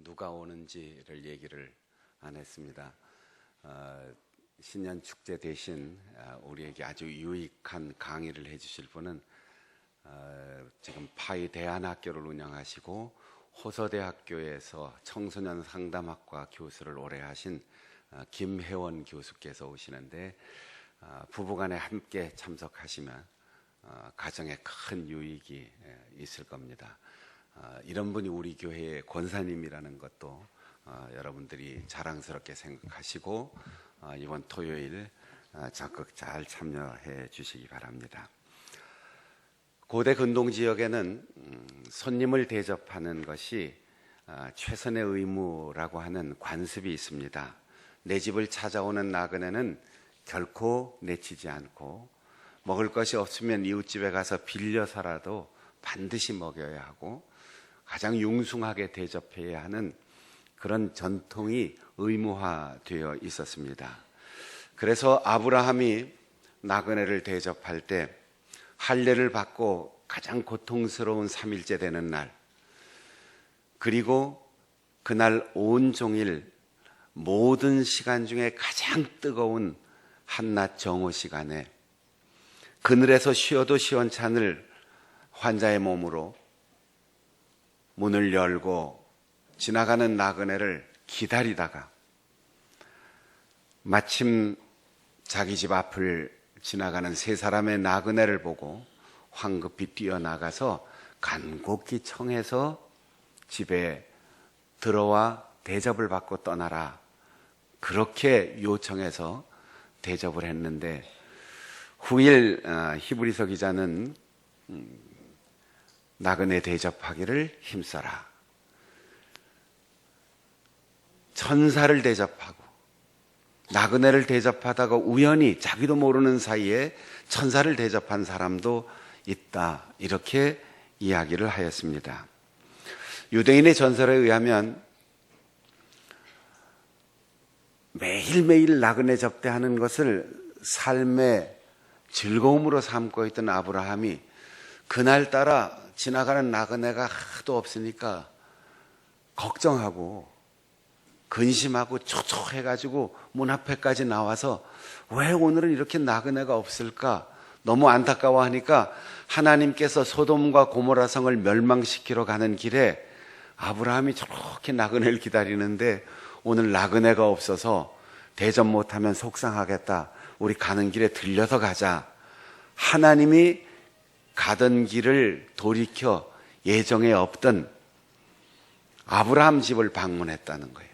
누가 오는지를 얘기를 안 했습니다. 신년 축제 대신 우리에게 아주 유익한 강의를 해주실 분은 지금 파이 대안학교를 운영하시고 호서대학교에서 청소년 상담학과 교수를 오래 하신 김혜원 교수께서 오시는데 부부간에 함께 참석하시면 가정에 큰 유익이 있을 겁니다. 이런 분이 우리 교회의 권사님이라는 것도 여러분들이 자랑스럽게 생각하시고 이번 토요일 적극 잘 참여해 주시기 바랍니다. 고대 근동 지역에는 손님을 대접하는 것이 최선의 의무라고 하는 관습이 있습니다. 내 집을 찾아오는 나그네는 결코 내치지 않고 먹을 것이 없으면 이웃집에 가서 빌려서라도 반드시 먹여야 하고 가장 융숭하게 대접해야 하는 그런 전통이 의무화되어 있었습니다. 그래서 아브라함이 나그네를 대접할 때 할례를 받고 가장 고통스러운 3일째 되는 날, 그리고 그날 온종일 모든 시간 중에 가장 뜨거운 한낮 정오 시간에 그늘에서 쉬어도 시원찮을 환자의 몸으로 문을 열고 지나가는 나그네를 기다리다가 마침 자기 집 앞을 지나가는 세 사람의 나그네를 보고 황급히 뛰어나가서 간곡히 청해서 집에 들어와 대접을 받고 떠나라, 그렇게 요청해서 대접을 했는데, 후일 히브리서 기자는 나그네 대접하기를 힘써라, 천사를 대접하고 나그네를 대접하다가 우연히 자기도 모르는 사이에 천사를 대접한 사람도 있다, 이렇게 이야기를 하였습니다. 유대인의 전설에 의하면 매일매일 나그네 접대하는 것을 삶의 즐거움으로 삼고 있던 아브라함이 그날따라 지나가는 나그네가 하도 없으니까 걱정하고 근심하고 초조해가지고 문 앞에까지 나와서 왜 오늘은 이렇게 나그네가 없을까 너무 안타까워하니까 하나님께서 소돔과 고모라 성을 멸망시키러 가는 길에 아브라함이 저렇게 나그네를 기다리는데 오늘 나그네가 없어서 대접 못하면 속상하겠다, 우리 가는 길에 들려서 가자. 하나님이 가던 길을 돌이켜 예정에 없던 아브라함 집을 방문했다는 거예요.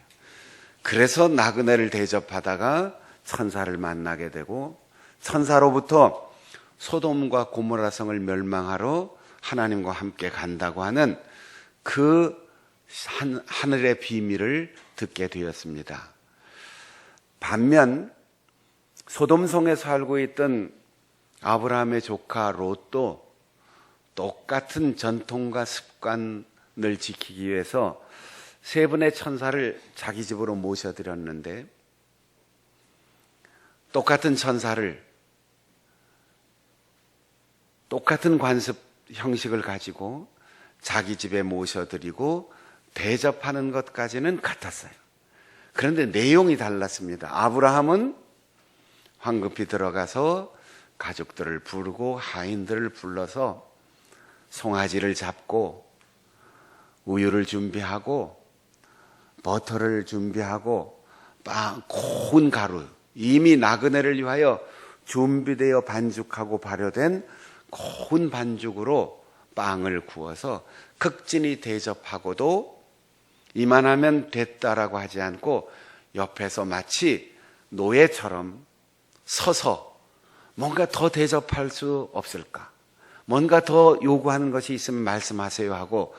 그래서 나그네를 대접하다가 천사를 만나게 되고 천사로부터 소돔과 고모라 성을 멸망하러 하나님과 함께 간다고 하는 그 하늘의 비밀을 듣게 되었습니다. 반면 소돔성에 살고 있던 아브라함의 조카 롯도 똑같은 전통과 습관을 지키기 위해서 세 분의 천사를 자기 집으로 모셔드렸는데, 똑같은 천사를 똑같은 관습 형식을 가지고 자기 집에 모셔드리고 대접하는 것까지는 같았어요. 그런데 내용이 달랐습니다. 아브라함은 황급히 들어가서 가족들을 부르고 하인들을 불러서 송아지를 잡고 우유를 준비하고 버터를 준비하고 고운 가루, 이미 나그네를 위하여 준비되어 반죽하고 발효된 고운 반죽으로 빵을 구워서 극진히 대접하고도 이만하면 됐다라고 하지 않고 옆에서 마치 노예처럼 서서 뭔가 더 대접할 수 없을까, 뭔가 더 요구하는 것이 있으면 말씀하세요 하고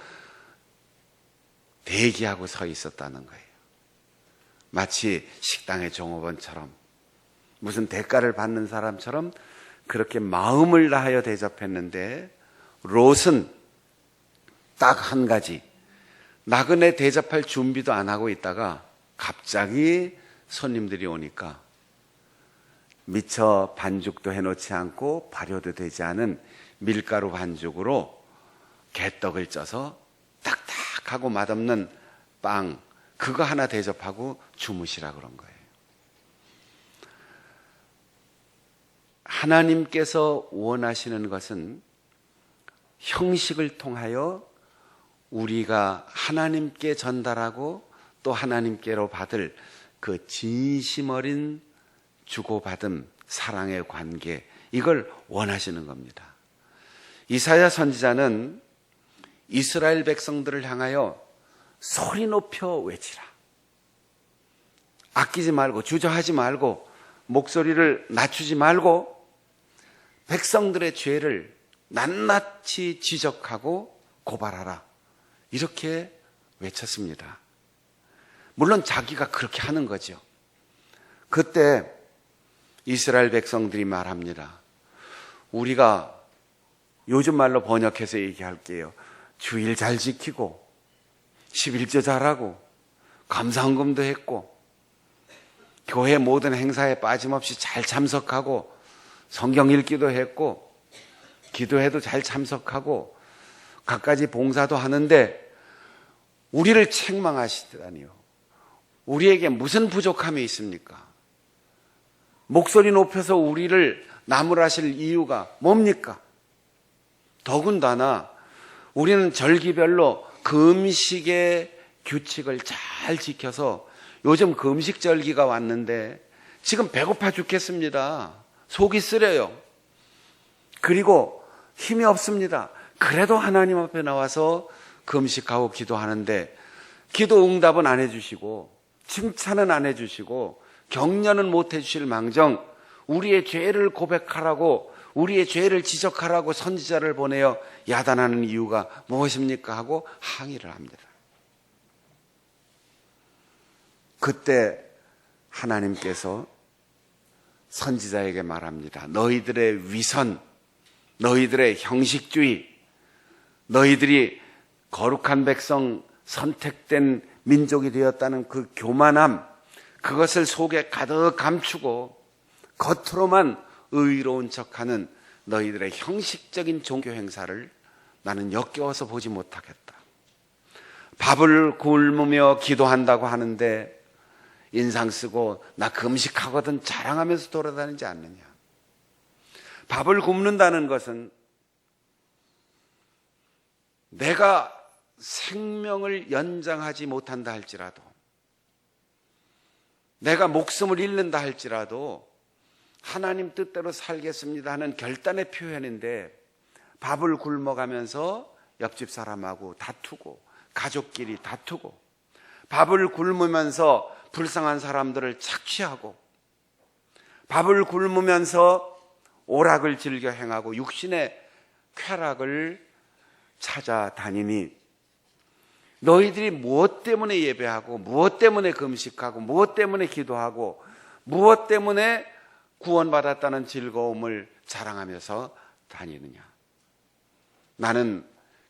대기하고 서 있었다는 거예요. 마치 식당의 종업원처럼, 무슨 대가를 받는 사람처럼 그렇게 마음을 다하여 대접했는데, 롯은 딱 한 가지, 나그네 대접할 준비도 안 하고 있다가 갑자기 손님들이 오니까 미처 반죽도 해놓지 않고 발효도 되지 않은 밀가루 반죽으로 개떡을 쪄서 딱딱하고 맛없는 빵 그거 하나 대접하고 주무시라 그런 거예요. 하나님께서 원하시는 것은 형식을 통하여 우리가 하나님께 전달하고 또 하나님께로 받을 그 진심 어린 주고받음, 사랑의 관계, 이걸 원하시는 겁니다. 이사야 선지자는 이스라엘 백성들을 향하여 소리 높여 외치라. 아끼지 말고 주저하지 말고 목소리를 낮추지 말고 백성들의 죄를 낱낱이 지적하고 고발하라. 이렇게 외쳤습니다. 물론 자기가 그렇게 하는 거죠. 그때 이스라엘 백성들이 말합니다. 우리가 요즘 말로 번역해서 얘기할게요. 주일 잘 지키고 11조 잘하고 감사헌금도 했고 교회 모든 행사에 빠짐없이 잘 참석하고 성경 읽기도 했고 기도회도 잘 참석하고 갖가지 봉사도 하는데 우리를 책망하시다니요. 우리에게 무슨 부족함이 있습니까? 목소리 높여서 우리를 나무라실 이유가 뭡니까? 더군다나 우리는 절기별로 금식의 규칙을 잘 지켜서 요즘 금식절기가 왔는데 지금 배고파 죽겠습니다. 속이 쓰려요. 그리고 힘이 없습니다. 그래도 하나님 앞에 나와서 금식하고 기도하는데 기도 응답은 안 해주시고 칭찬은 안 해주시고 격려는 못 해주실 망정 우리의 죄를 고백하라고 우리의 죄를 지적하라고 선지자를 보내어 야단하는 이유가 무엇입니까? 하고 항의를 합니다. 그때 하나님께서 선지자에게 말합니다. 너희들의 위선, 너희들의 형식주의, 너희들이 거룩한 백성, 선택된 민족이 되었다는 그 교만함, 그것을 속에 가득 감추고 겉으로만 의로운 척하는 너희들의 형식적인 종교 행사를 나는 역겨워서 보지 못하겠다. 밥을 굶으며 기도한다고 하는데 인상 쓰고 나 금식하거든 자랑하면서 돌아다니지 않느냐. 밥을 굶는다는 것은 내가 생명을 연장하지 못한다 할지라도 내가 목숨을 잃는다 할지라도 하나님 뜻대로 살겠습니다 하는 결단의 표현인데 밥을 굶어가면서 옆집 사람하고 다투고 가족끼리 다투고 밥을 굶으면서 불쌍한 사람들을 착취하고 밥을 굶으면서 오락을 즐겨 행하고 육신의 쾌락을 찾아다니니 너희들이 무엇 때문에 예배하고 무엇 때문에 금식하고 무엇 때문에 기도하고 무엇 때문에 구원받았다는 즐거움을 자랑하면서 다니느냐. 나는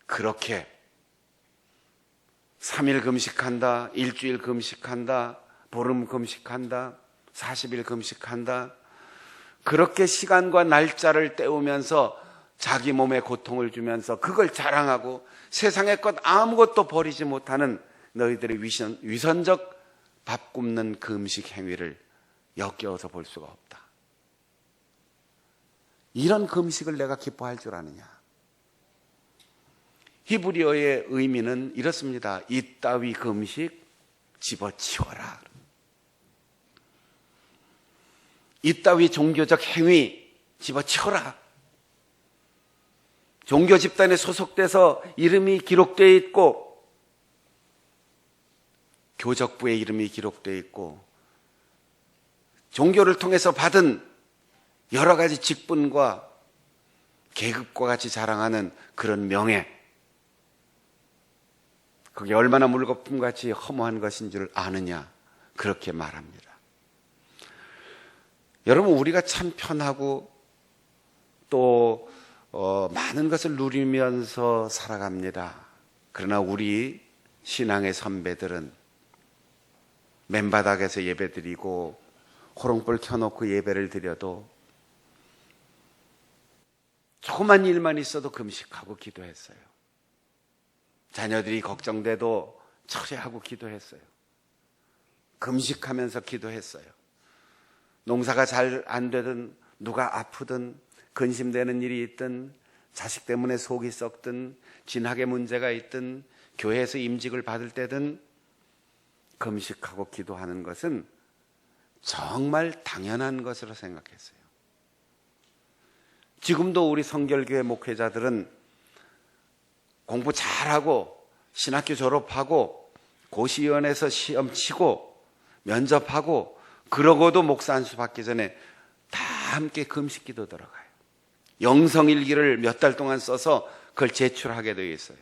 그렇게 3일 금식한다, 일주일 금식한다, 보름 금식한다, 40일 금식한다. 그렇게 시간과 날짜를 때우면서 자기 몸에 고통을 주면서 그걸 자랑하고 세상의 것 아무것도 버리지 못하는 너희들의 위선적 밥 굶는 금식 행위를 역겨워서 볼 수가 없다. 이런 금식을 내가 기뻐할 줄 아느냐. 히브리어의 의미는 이렇습니다. 이따위 금식 집어치워라. 이따위 종교적 행위 집어치워라. 종교 집단에 소속돼서 이름이 기록되어 있고 교적부에 이름이 기록되어 있고 종교를 통해서 받은 여러 가지 직분과 계급과 같이 자랑하는 그런 명예, 그게 얼마나 물거품같이 허무한 것인 줄 아느냐, 그렇게 말합니다. 여러분, 우리가 참 편하고 또 많은 것을 누리면서 살아갑니다. 그러나 우리 신앙의 선배들은 맨바닥에서 예배드리고 호롱불 켜놓고 예배를 드려도 조그만 일만 있어도 금식하고 기도했어요. 자녀들이 걱정돼도 철회하고 기도했어요. 금식하면서 기도했어요. 농사가 잘 안 되든 누가 아프든 근심되는 일이 있든 자식 때문에 속이 썩든 진학의 문제가 있든 교회에서 임직을 받을 때든 금식하고 기도하는 것은 정말 당연한 것으로 생각했어요. 지금도 우리 성결교회 목회자들은 공부 잘하고 신학교 졸업하고 고시원에서 시험 치고 면접하고 그러고도 목사 안수 받기 전에 다 함께 금식기도 들어가요. 영성일기를 몇 달 동안 써서 그걸 제출하게 되어 있어요.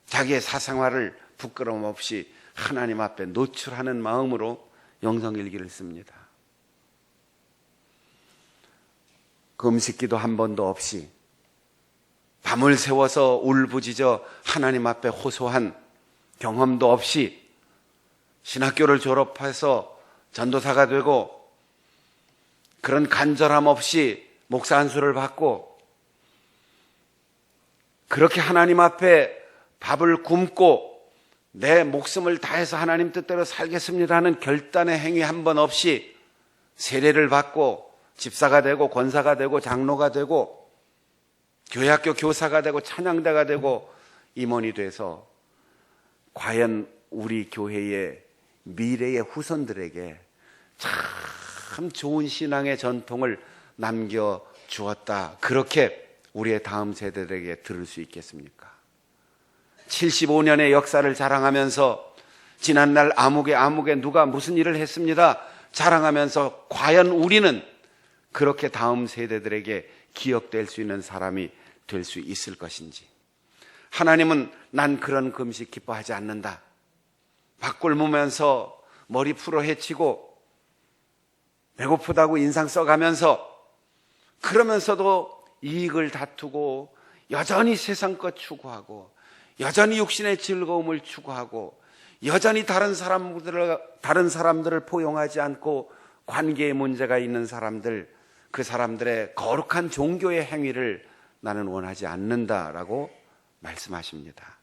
자기의 사생활을 부끄러움 없이 하나님 앞에 노출하는 마음으로 영성일기를 씁니다. 금식기도 한 번도 없이 밤을 새워서 울부짖어 하나님 앞에 호소한 경험도 없이 신학교를 졸업해서 전도사가 되고 그런 간절함 없이 목사 안수를 받고 그렇게 하나님 앞에 밥을 굶고 내 목숨을 다해서 하나님 뜻대로 살겠습니다 하는 결단의 행위 한 번 없이 세례를 받고 집사가 되고 권사가 되고 장로가 되고 교회학교 교사가 되고 찬양대가 되고 임원이 돼서 과연 우리 교회의 미래의 후손들에게 참 좋은 신앙의 전통을 남겨주었다. 그렇게 우리의 다음 세대들에게 들을 수 있겠습니까? 75년의 역사를 자랑하면서 지난날 아무개 누가 무슨 일을 했습니다 자랑하면서 과연 우리는 그렇게 다음 세대들에게 기억될 수 있는 사람이 될 수 있을 것인지. 하나님은 난 그런 금식 기뻐하지 않는다. 밥 굶으면서 머리 풀어 헤치고 배고프다고 인상 써가면서 그러면서도 이익을 다투고 여전히 세상 것 추구하고 여전히 육신의 즐거움을 추구하고 여전히 다른 사람들을 포용하지 않고 관계에 문제가 있는 사람들, 그 사람들의 거룩한 종교의 행위를 나는 원하지 않는다라고 말씀하십니다.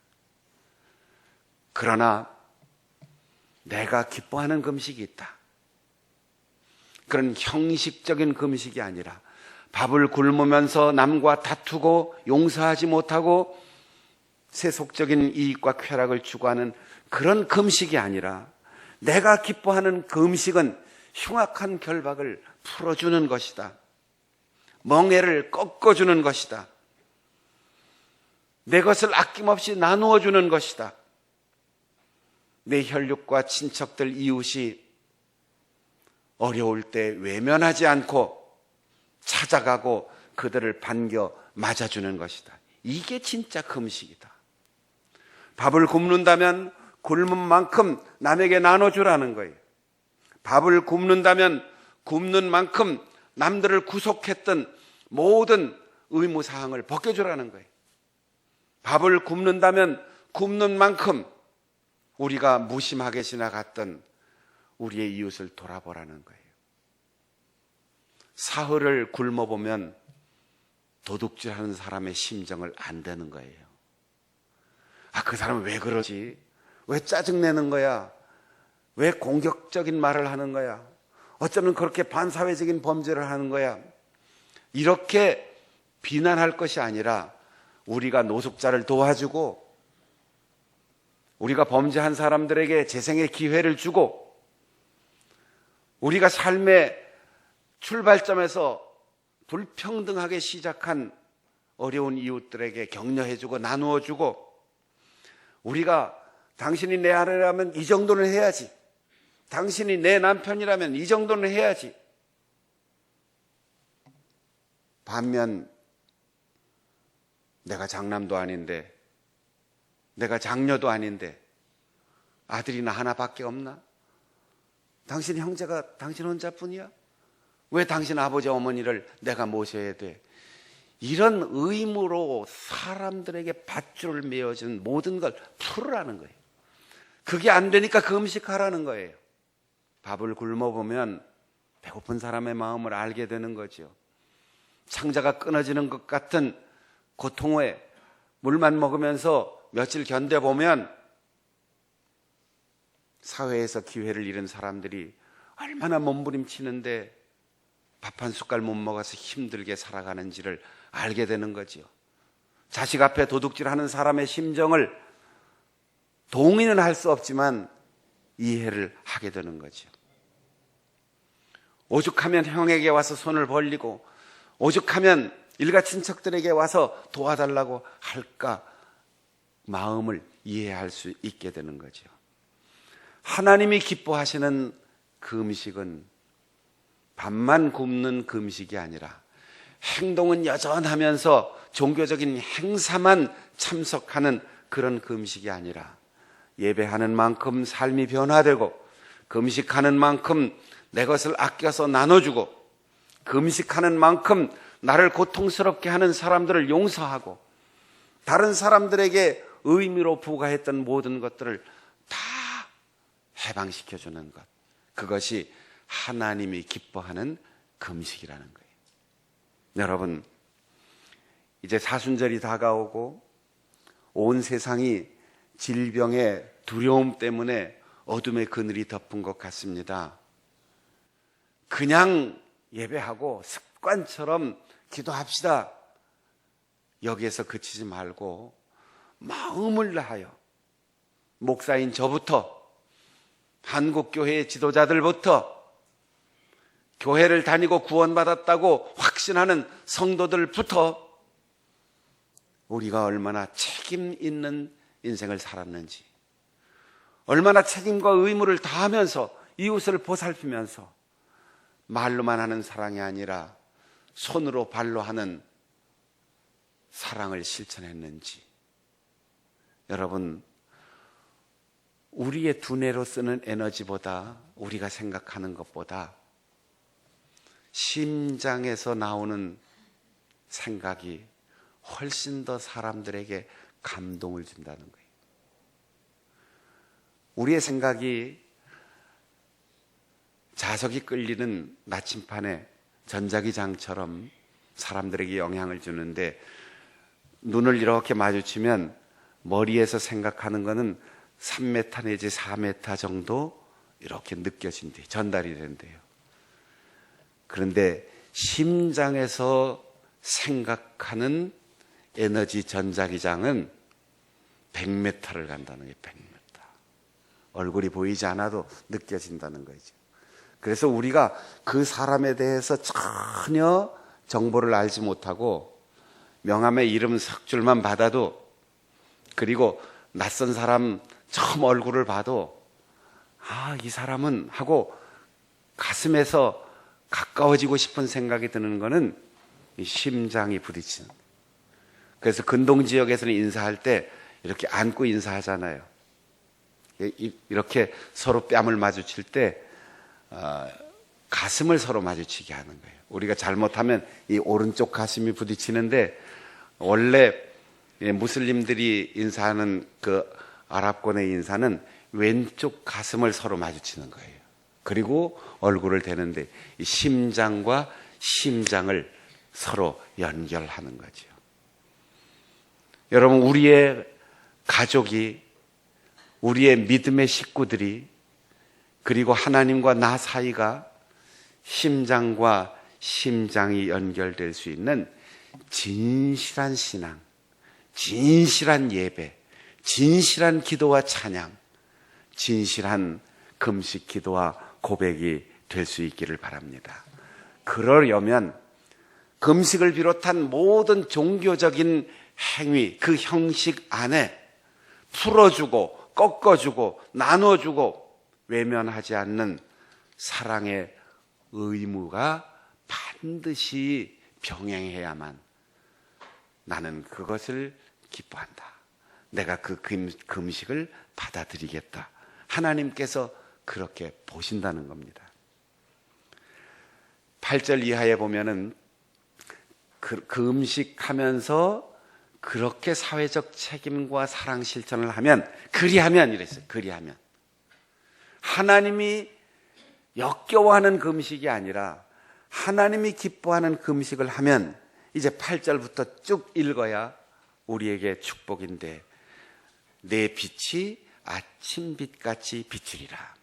그러나 내가 기뻐하는 금식이 있다. 그런 형식적인 금식이 아니라 밥을 굶으면서 남과 다투고 용서하지 못하고 세속적인 이익과 쾌락을 추구하는 그런 금식이 아니라 내가 기뻐하는 금식은 흉악한 결박을 풀어주는 것이다. 멍해를 꺾어주는 것이다. 내 것을 아낌없이 나누어 주는 것이다. 내 혈육과 친척들 이웃이 어려울 때 외면하지 않고 찾아가고 그들을 반겨 맞아주는 것이다. 이게 진짜 금식이다. 밥을 굶는다면 굶은 만큼 남에게 나눠주라는 거예요. 밥을 굶는다면 굶는 만큼 남들을 구속했던 모든 의무사항을 벗겨주라는 거예요. 밥을 굶는다면 굶는 만큼 우리가 무심하게 지나갔던 우리의 이웃을 돌아보라는 거예요. 사흘을 굶어보면 도둑질하는 사람의 심정을 안 되는 거예요. 아, 그 사람은 왜 그러지? 왜 짜증내는 거야? 왜 공격적인 말을 하는 거야? 어쩌면 그렇게 반사회적인 범죄를 하는 거야? 이렇게 비난할 것이 아니라 우리가 노숙자를 도와주고 우리가 범죄한 사람들에게 재생의 기회를 주고 우리가 삶의 출발점에서 불평등하게 시작한 어려운 이웃들에게 격려해주고 나누어주고 우리가 당신이 내 아내라면 이 정도는 해야지, 당신이 내 남편이라면 이 정도는 해야지. 반면 내가 장남도 아닌데 내가 장녀도 아닌데 아들이나 하나밖에 없나? 당신 형제가 당신 혼자뿐이야? 왜 당신 아버지 어머니를 내가 모셔야 돼? 이런 의무로 사람들에게 밧줄을 메어준 모든 걸 풀으라는 거예요. 그게 안 되니까 금식하라는 거예요. 밥을 굶어보면 배고픈 사람의 마음을 알게 되는 거죠. 창자가 끊어지는 것 같은 고통 후에 물만 먹으면서 며칠 견뎌보면 사회에서 기회를 잃은 사람들이 얼마나 몸부림치는데 밥 한 숟갈 못 먹어서 힘들게 살아가는지를 알게 되는 거지요. 자식 앞에 도둑질하는 사람의 심정을 동의는 할 수 없지만 이해를 하게 되는 거죠. 오죽하면 형에게 와서 손을 벌리고 오죽하면 일가 친척들에게 와서 도와달라고 할까 마음을 이해할 수 있게 되는 거죠. 하나님이 기뻐하시는 그 음식은 밥만 굶는 그 음식이 아니라 행동은 여전하면서 종교적인 행사만 참석하는 그런 그 음식이 아니라 예배하는 만큼 삶이 변화되고 금식하는 만큼 내 것을 아껴서 나눠주고 금식하는 만큼 나를 고통스럽게 하는 사람들을 용서하고 다른 사람들에게 의미로 부과했던 모든 것들을 다 해방시켜주는 것, 그것이 하나님이 기뻐하는 금식이라는 거예요. 여러분, 이제 사순절이 다가오고 온 세상이 질병의 두려움 때문에 어둠의 그늘이 덮은 것 같습니다. 그냥 예배하고 습관처럼 기도합시다. 여기에서 그치지 말고 마음을 다하여 목사인 저부터 한국교회의 지도자들부터 교회를 다니고 구원받았다고 확신하는 성도들부터 우리가 얼마나 책임 있는 인생을 살았는지, 얼마나 책임과 의무를 다하면서 이웃을 보살피면서 말로만 하는 사랑이 아니라 손으로 발로 하는 사랑을 실천했는지. 여러분, 우리의 두뇌로 쓰는 에너지보다, 우리가 생각하는 것보다 심장에서 나오는 생각이 훨씬 더 사람들에게 감동을 준다는 거예요. 우리의 생각이 자석이 끌리는 나침판에 전자기장처럼 사람들에게 영향을 주는데, 눈을 이렇게 마주치면 머리에서 생각하는 거는 3m 내지 4m 정도 이렇게 느껴진대요. 전달이 된대요. 그런데 심장에서 생각하는 에너지 전자기장은 100m를 간다는 게 100m. 얼굴이 보이지 않아도 느껴진다는 거죠. 그래서 우리가 그 사람에 대해서 전혀 정보를 알지 못하고 명함의 이름 석 줄만 받아도, 그리고 낯선 사람 처음 얼굴을 봐도 이 사람은 하고 가슴에서 가까워지고 싶은 생각이 드는 거는 이 심장이 부딪히는. 그래서 근동지역에서는 인사할 때 이렇게 안고 인사하잖아요. 이렇게 서로 뺨을 마주칠 때 가슴을 서로 마주치게 하는 거예요. 우리가 잘못하면 이 오른쪽 가슴이 부딪히는데, 원래 무슬림들이 인사하는 그 아랍권의 인사는 왼쪽 가슴을 서로 마주치는 거예요. 그리고 얼굴을 대는데 이 심장과 심장을 서로 연결하는 거죠. 여러분, 우리의 가족이, 우리의 믿음의 식구들이, 그리고 하나님과 나 사이가 심장과 심장이 연결될 수 있는 진실한 신앙, 진실한 예배, 진실한 기도와 찬양, 진실한 금식 기도와 고백이 될 수 있기를 바랍니다. 그러려면 금식을 비롯한 모든 종교적인 행위, 그 형식 안에 풀어주고 꺾어주고 나눠주고 외면하지 않는 사랑의 의무가 반드시 병행해야만 나는 그것을 기뻐한다. 내가 그 금식을 받아들이겠다. 하나님께서 그렇게 보신다는 겁니다. 8절 이하에 보면은 그 음식하면서 그렇게 사회적 책임과 사랑 실천을 하면, 그리하면 이랬어요. 그리하면 하나님이 역겨워하는 금식이 아니라 하나님이 기뻐하는 금식을 하면, 이제 8절부터 쭉 읽어야 우리에게 축복인데, 내 빛이 아침빛같이 비추리라.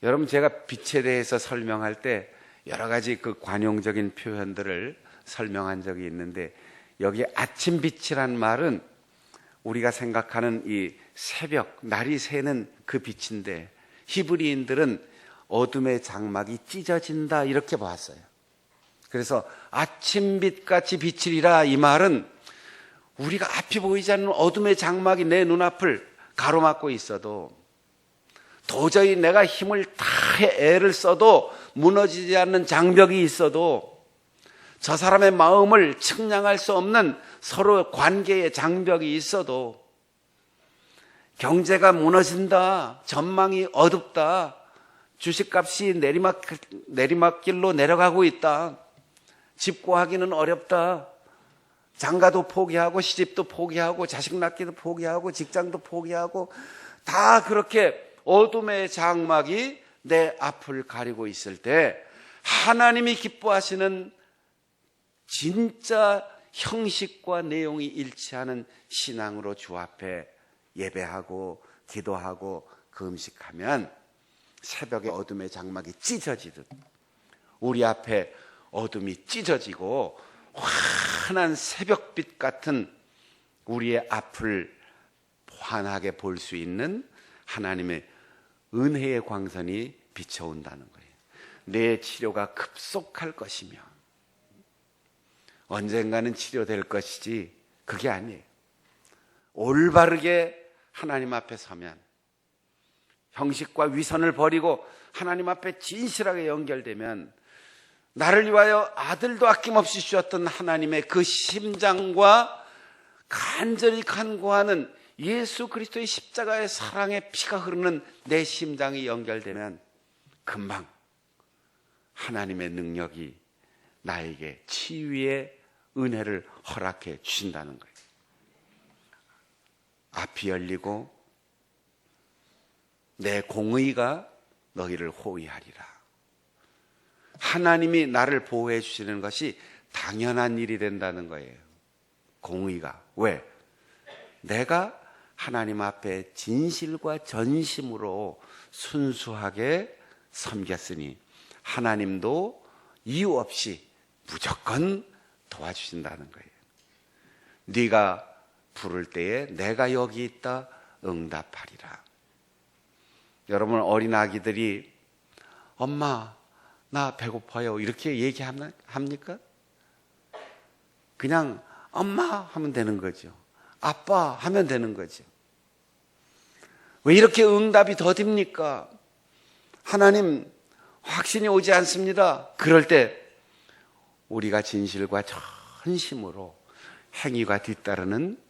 여러분, 제가 빛에 대해서 설명할 때 여러 가지 그 관용적인 표현들을 설명한 적이 있는데, 여기 아침빛이란 말은 우리가 생각하는 이 새벽, 날이 새는 그 빛인데, 히브리인들은 어둠의 장막이 찢어진다 이렇게 봤어요. 그래서 아침빛같이 비치리라, 이 말은 우리가 앞이 보이지 않는 어둠의 장막이 내 눈앞을 가로막고 있어도, 도저히 내가 힘을 다해 애를 써도 무너지지 않는 장벽이 있어도, 저 사람의 마음을 측량할 수 없는 서로 관계의 장벽이 있어도, 경제가 무너진다, 전망이 어둡다, 주식값이 내리막길로 내려가고 있다, 집 구하기는 어렵다, 장가도 포기하고 시집도 포기하고 자식 낳기도 포기하고 직장도 포기하고, 다 그렇게 어둠의 장막이 내 앞을 가리고 있을 때, 하나님이 기뻐하시는 진짜 형식과 내용이 일치하는 신앙으로 주 앞에 예배하고 기도하고 금식하면, 새벽에 어둠의 장막이 찢어지듯 우리 앞에 어둠이 찢어지고 환한 새벽빛 같은 우리의 앞을 환하게 볼 수 있는 하나님의 은혜의 광선이 비춰온다는 거예요. 내 치료가 급속할 것이며 언젠가는 치료될 것이지, 그게 아니에요. 올바르게 하나님 앞에 서면, 형식과 위선을 버리고 하나님 앞에 진실하게 연결되면, 나를 위하여 아들도 아낌없이 주셨던 하나님의 그 심장과 간절히 간구하는 예수 그리스도의 십자가의 사랑의 피가 흐르는 내 심장이 연결되면, 금방 하나님의 능력이 나에게 치유의 은혜를 허락해 주신다는 거예요. 앞이 열리고 내 공의가 너희를 호위하리라. 하나님이 나를 보호해 주시는 것이 당연한 일이 된다는 거예요. 공의가. 왜? 내가 하나님 앞에 진실과 전심으로 순수하게 섬겼으니 하나님도 이유 없이 무조건 도와주신다는 거예요. 네가 부를 때에 내가 여기 있다 응답하리라. 여러분, 어린 아기들이 엄마 나 배고파요 이렇게 얘기합니까? 그냥 엄마 하면 되는 거죠. 아빠 하면 되는 거죠. 왜 이렇게 응답이 더딥니까? 하나님 확신이 오지 않습니다. 그럴 때 우리가 진실과 전심으로 행위가 뒤따르는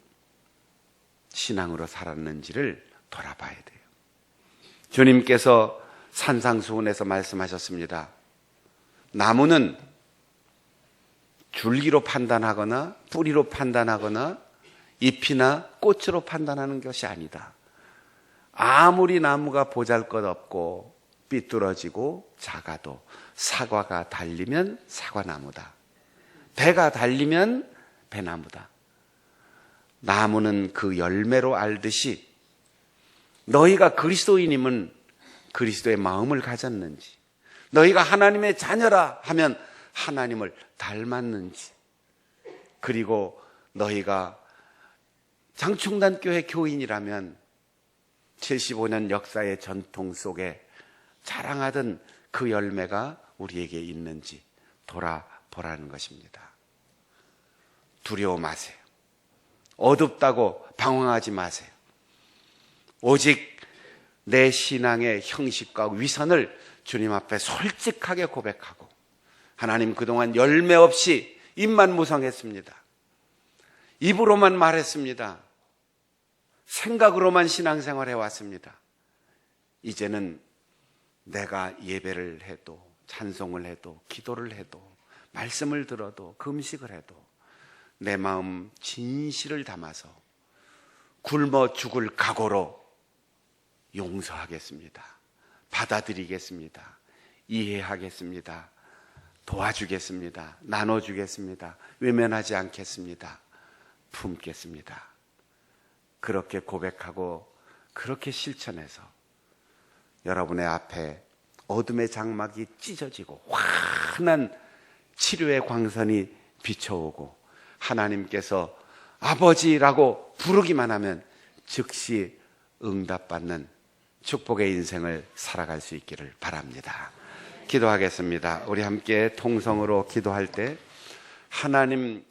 신앙으로 살았는지를 돌아봐야 돼요. 주님께서 산상수훈에서 말씀하셨습니다. 나무는 줄기로 판단하거나 뿌리로 판단하거나 잎이나 꽃으로 판단하는 것이 아니다. 아무리 나무가 보잘것없고 삐뚤어지고 작아도 사과가 달리면 사과나무다. 배가 달리면 배나무다. 나무는 그 열매로 알듯이 너희가 그리스도인임은 그리스도의 마음을 가졌는지, 너희가 하나님의 자녀라 하면 하나님을 닮았는지, 그리고 너희가 장충단교회 교인이라면 75년 역사의 전통 속에 자랑하던 그 열매가 우리에게 있는지 돌아보라는 것입니다. 두려워 마세요. 어둡다고 방황하지 마세요. 오직 내 신앙의 형식과 위선을 주님 앞에 솔직하게 고백하고, 하나님 그동안 열매 없이 입만 무성했습니다. 입으로만 말했습니다. 생각으로만 신앙생활 해왔습니다. 이제는 내가 예배를 해도 찬송을 해도 기도를 해도 말씀을 들어도 금식을 해도 내 마음 진실을 담아서 굶어 죽을 각오로 용서하겠습니다. 받아들이겠습니다. 이해하겠습니다. 도와주겠습니다. 나눠주겠습니다. 외면하지 않겠습니다. 품겠습니다. 그렇게 고백하고 그렇게 실천해서 여러분의 앞에 어둠의 장막이 찢어지고 환한 치료의 광선이 비춰오고 하나님께서 아버지라고 부르기만 하면 즉시 응답받는 축복의 인생을 살아갈 수 있기를 바랍니다. 기도하겠습니다. 우리 함께 통성으로 기도할 때 하나님